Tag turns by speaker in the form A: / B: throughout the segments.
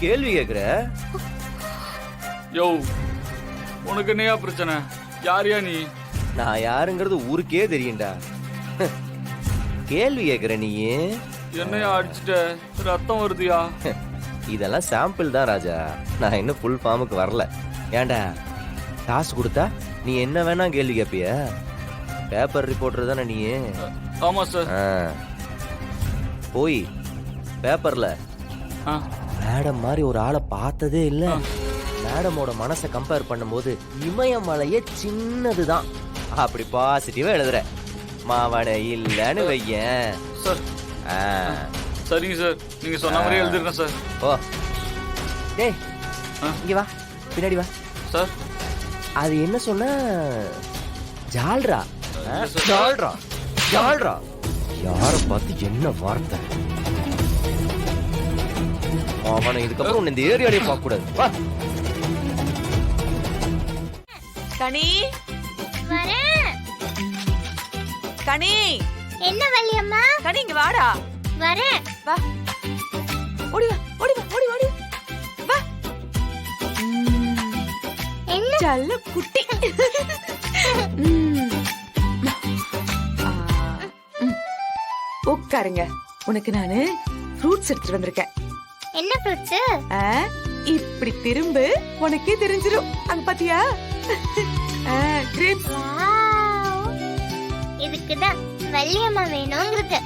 A: கேள்வி கேக்குற?
B: யோ, உனக்கு என்னையா பிரச்சனை? யாரையா நீ?
A: நான் யாருங்கிறது ஊருக்கே தெரியும்டா. கேள்வி கேக்குற நீ?
B: என்னையா அடிச்சுட்ட? ரத்தம் வருதுயா?
A: இதெல்லாம் சாம்பிள் தான் ராஜா. நான் இன்னும் ஃபுல் ஃபார்முக்கு வரல. ஏன்டா காசு கொடுத்தா நீ என்ன வேணா கேள்வி கேப்பிய? பேப்பர் ரிப்போர்ட்டர் தானே நீ?
B: ஆமா சார்.
A: போய் பேப்பர்ல மேடம் மாதிரி ஒரு ஆளை பார்த்ததே இல்ல, மேடமோட மனசை கம்பேர் பண்ணும்போது இமயமலையே சின்னதுதான், அப்படி பாசிட்டிவா எழுதுற. மாவன இல்லன்னு வையேன்.
B: சார் சரிங்க சார், நீங்க சொன்ன மாதிரி எழுதிருக்கேன் சார்.
A: ஓ டேய் இங்க வா, பின்னாடி வா
B: சார்.
A: அது என்ன சொன்ன? ஜால்ரா ஜால்ரா ஜால்ரா. யார பார்த்து என்ன வார்த்தை? அவனை இதுக்கப்புறம் உன்னை இந்த ஏரியாலே பார்க்க கூடாது. வா
C: கனி.
D: வரேன்.
C: கனி.
D: என்ன வள்ளியம்மா?
C: கனி இங்க வாடா.
D: வரேன்.
C: வா. ஓடி வா, ஓடி வா, ஓடி ஓடி வா.
D: என்ன?
C: செல்ல குட்டி. உட்காருங்க. உனக்கு நானு ஃப்ரூட்ஸ் எடுத்துட்டு வந்திருக்கேன்.
D: என்ன ஃப்ரூட்ஸ்?
C: இப்படி திரும்பு, உனக்கே தெரிஞ்சிரும். அங்க பாத்தியா? கிரேப்ஸ்.
D: வாவ், இதுக்குதான் வள்ளியம்மா வேணும்ங்கிறது.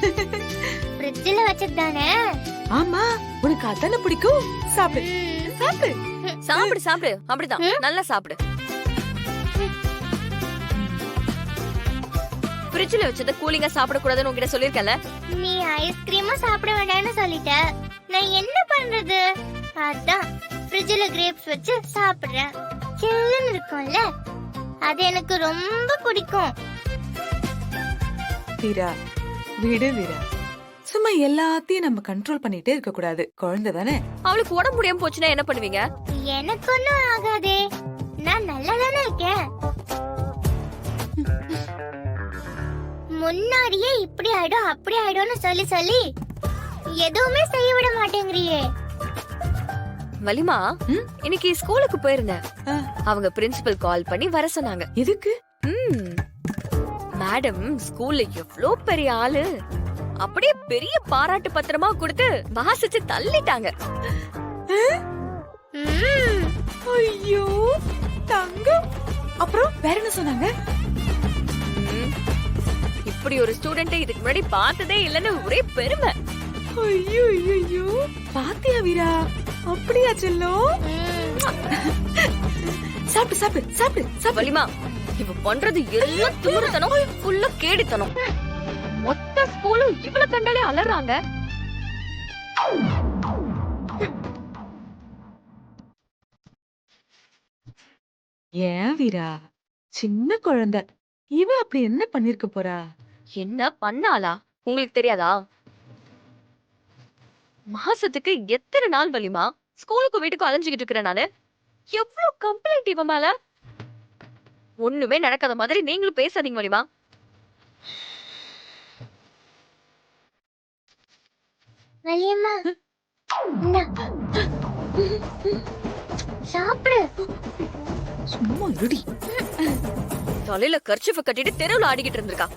D: ஃப்ரிட்ஜ்ல வச்சதானே?
C: ஆமா, உனக்கு அதானே பிடிக்கும். சாப்பிடு சாப்பிடு
E: சாப்பிடு சாப்பிடு. அப்படிதான், நல்லா சாப்பிடு. ஃப்ரிட்ஜ்ல வச்சத கூலிங்கா சாப்பிட கூடாதுன்னு உன்கிட்ட சொல்லிருக்கல.
D: நீ ஐஸ்கிரீமா சாப்பிட வேண்டாம்னு சொல்லிட்ட. நான் என்ன பண்றது? அதான் ஃப்ரிட்ஜ்ல கிரேப்ஸ் வச்சு சாப்பிடுறேன். சில்லுன்னு இருக்கும்ல, அது எனக்கு ரொம்ப பிடிக்கும்.
C: வீரா, விடு வீரா. சும்மா எல்லாத்தையும் நம்ம கண்ட்ரோல் பண்ணிட்டே இருக்க கூடாது. குழந்தை தானே.
E: அவளுக்கு உடம்பு முடியாம போச்சுன்னா என்ன பண்ணுவீங்க?
D: எனக்கு ஒண்ணும் ஆகாதே, நான் நல்லா தானே இருக்கேன். முன்னாடியே இப்படி ஆயிடும் அப்படி ஆயிடும்னு சொல்லி சொல்லி எதுவுமே செய்ய விட மாட்டேங்கிறியே.
E: வலிமா, இன்னைக்கு ஸ்கூலுக்கு போயிருந்தேன். அவங்க பிரின்சிபல் கால் பண்ணி வர சொன்னாங்க.
C: எதுக்கு?
E: மேடம் ஸ்கூல்ல எவ்வளோ பெரிய ஆளு, அப்படியே பெரிய பாராட்டு பத்திரமா கொடுத்து வாசிச்சு தள்ளிட்டாங்க.
C: ஐயோ தங்கம். அப்புறம் வேற என்ன சொன்னாங்க?
E: இப்படி ஒரு ஸ்டூடெண்ட் இதுக்கு முன்னாடி பார்த்ததே இல்லன்னு ஒரே பெருமை.
C: ஐயோ ஐயோ, பாத்தியா வீரா? அப்படியா செல்லம்? சாப்பிடு சாப்பிடு சாப்பிடு சாப்பிடு.
E: வலிமா, இவ பண்றது எல்லாம் தூரத்தனம், ஃபுல்லா கேடித்தனம். மொத்த ஸ்கூலும் இவ்வளவு கண்டாலே அலறாங்க.
C: ஏன் வீரா, சின்ன குழந்தை, இவ அப்படி என்ன பண்ணிருக்க போறா?
E: என்ன பண்ணாளா உங்களுக்கு தெரியாதா? மாசத்துக்கு எத்தனை நாள் வலிமா ஸ்கூலுக்கு வீட்டுக்கு அலைஞ்சுக்கிட்டு இருக்கிறேன் நானு. எவ்வளவு கம்ப்ளைண்ட் இவ மேல. ஒண்ணுமே நடக்காத மாதிரி நீங்களும் பேசாதீங்க வலிமா.
D: வள்ளியம்மா, சாப்பிடு.
C: சும்மா இருடி.
E: தலையில கர்ச்சிஃப கட்டிட்டு தெருவுல ஆடிக்கிட்டு இருந்திருக்கா.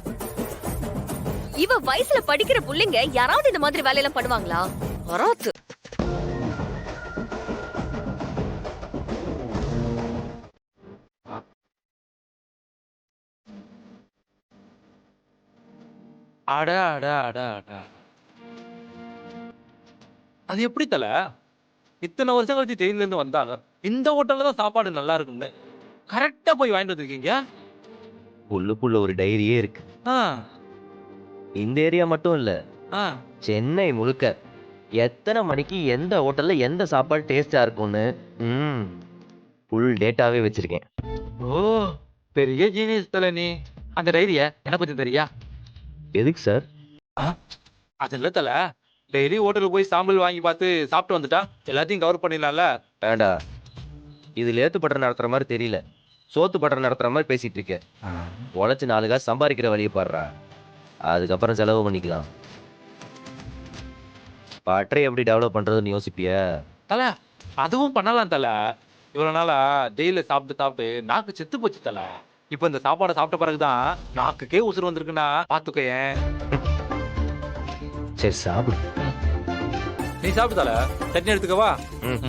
E: இவ வயசுல படிக்கிற புள்ளைங்க யாராவது இந்த மாதிரி வேலையெல்லாம் பண்ணுவாங்களா? வராது.
B: அட அட அட அட, அது எப்படி தல? இத்தனை வருஷம் கழிச்சு ஜெயில இருந்து வந்தாங்க, இந்த ஹோட்டல்ல தான் சாப்பாடு நல்லா இருக்கும்னு கரெக்டா போய் வாங்கிட்டு வந்திருக்கீங்க.
A: உள்ளுக்குள்ள ஒரு டைரியே இருக்கு.
B: ஆ,
A: இந்த ஏரியா மட்டும் இல்ல,
B: ஆ,
A: சென்னை முழுக்க எத்தனை மணிக்கு எந்த ஹோட்டல்ல எந்த சாப்பாடு டேஸ்டா இருக்கும்னு ஃபுல் டேட்டாவே வச்சிருக்கேன்.
B: ஓ பெரிய ஜீனியஸ் தல நீ. அந்த டைரிய எனக்கு கொஞ்சம் தெரியா?
A: எதுக்கு சார்?
B: அது இல்ல தல, டெய்லி ஹோட்டலுக்கு போய் சாம்பிள் வாங்கி பார்த்து சாப்பிட்டு வந்துட்டா எல்லாத்தையும் கவர் பண்ணிடலாம்ல.
A: வேண்டா, இது லேத்து பட்டம் நடத்துற மாதிரி தெரியல, சோத்து பட்டம் நடத்துற மாதிரி பேசிட்டு இருக்க. உழைச்சு 4 காசு சம்பாதிக்கிற வழியை பாடுறா, அதுக்கப்புறம் செலவு பண்ணிக்கலாம். பட்டறை எப்படி டெவலப் பண்றதுன்னு யோசிப்பிய?
B: தல அதுவும் பண்ணலாம் தல. இவ்வளவு நாளா டெய்லி சாப்பிட்டு சாப்பிட்டு நாக்கு செத்து போச்சு தல. இப்ப இந்த சாப்பாடை சாப்பிட்ட பிறகுதான் நாக்குக்கே உசுறு வந்திருக்குன்னா பாத்துக்கோயேன்.
A: சரி சாப்பிடு.
B: நீ சாப்பிட்டு தல. சட்னி எடுத்துக்கவா?
A: ம்.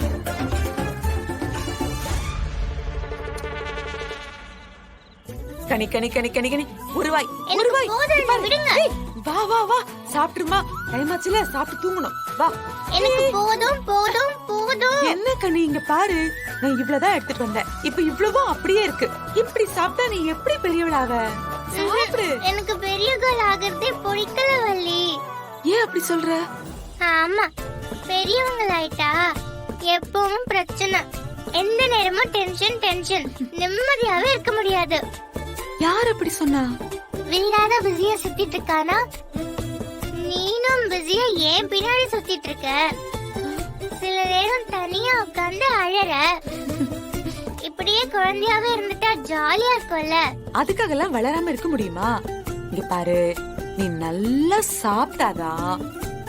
C: கனி கனி கனி கனி கனி ஒருவாய்
D: எனக்கு
C: ஒருவாய்
D: போதும், விடுங்க.
C: வா வா வா சாப்பிட்டுருமா, டைம் ஆச்சுல, சாப்பிட்டு தூங்கணும். வா.
D: எனக்கு போதும் போதும் போதும்.
C: என்ன கனி, இங்க பாரு, நான் இவ்வளவுதான் எடுத்துட்டு வந்தேன், இப்ப இவ்வளவும் அப்படியே இருக்கு. இப்படி சாப்பிட்டா நீ எப்படி பெரியவளாவ? சாப்பிடு.
D: எனக்கு பெரிய கோல் ஆகிறதே பிடிக்கல வள்ளி.
C: ஏன் அப்படி சொல்ற?
D: ஆமா, பெரியவங்களாயிட்டா எப்பவும் பிரச்சனை. எந்த நேரமும் டென்ஷன் டென்ஷன். நிம்மதியாவே இருக்க முடியாது.
C: யார் அப்படி சொன்னா?
D: வீடாத பிஸியா சுத்திட்டு இருக்கானா? நீனும் பிஸியா ஏன் பின்னாடி சுத்திட்டு இருக்க? சில நேரம் தனியா உட்கார்ந்து அழற. இப்படியே குழந்தையாவே இருந்துட்டா ஜாலியா இருக்கும்ல.
C: அதுக்காக எல்லாம் வளராம இருக்க முடியுமா? இங்க பாரு, நீ நல்லா சாப்பிட்டாதான்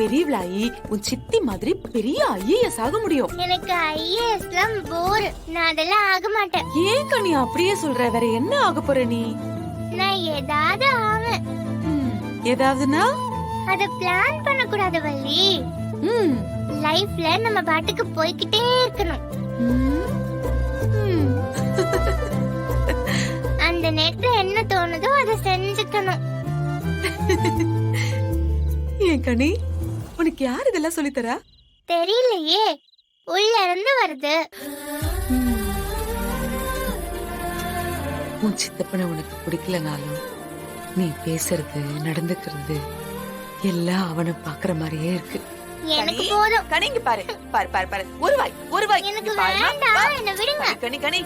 C: பெரியவளாயி உன் சித்தி மாதிரி பெரிய ஐஏஎஸ் ஆக முடியும்.
D: எனக்கு ஐஏஎஸ்லாம் போர். நான் அதெல்லாம் ஆக மாட்டேன்.
C: ஏன் கனி அப்படியே சொல்ற? வேற என்ன ஆக போற நீ?
D: நான் ஏதாவது ஆவேன்.
C: ஏதாவதுன்னா?
D: அத பிளான் பண்ண கூடாது வள்ளி.
C: ம்.
D: லைஃப்ல நம்ம பாட்டுக்கு போய்கிட்டே இருக்கணும்.
C: ம். ம்.
D: அந்த நேரத்துல என்ன தோணுதோ அதை செஞ்சுக்கணும்.
C: ஏன் கனி, உனக்கு யார் இதெல்லாம் சொல்லித்தரா?
D: தெரியலையே, உள்ள இருந்து வருது.
C: உன் சித்தப்பனை உனக்கு பிடிக்கலனாலும் நீ பேசுறது நடந்துக்கிறது எல்லாம் அவனை பாக்குற மாதிரியே இருக்கு.
D: எனக்கு போதும்.
C: கனிங்க பாரு பாரு பாரு பாரு, ஒரு வாய்
D: எனக்கு வேண்டாம், என்ன விடுங்க.
C: கனி கனி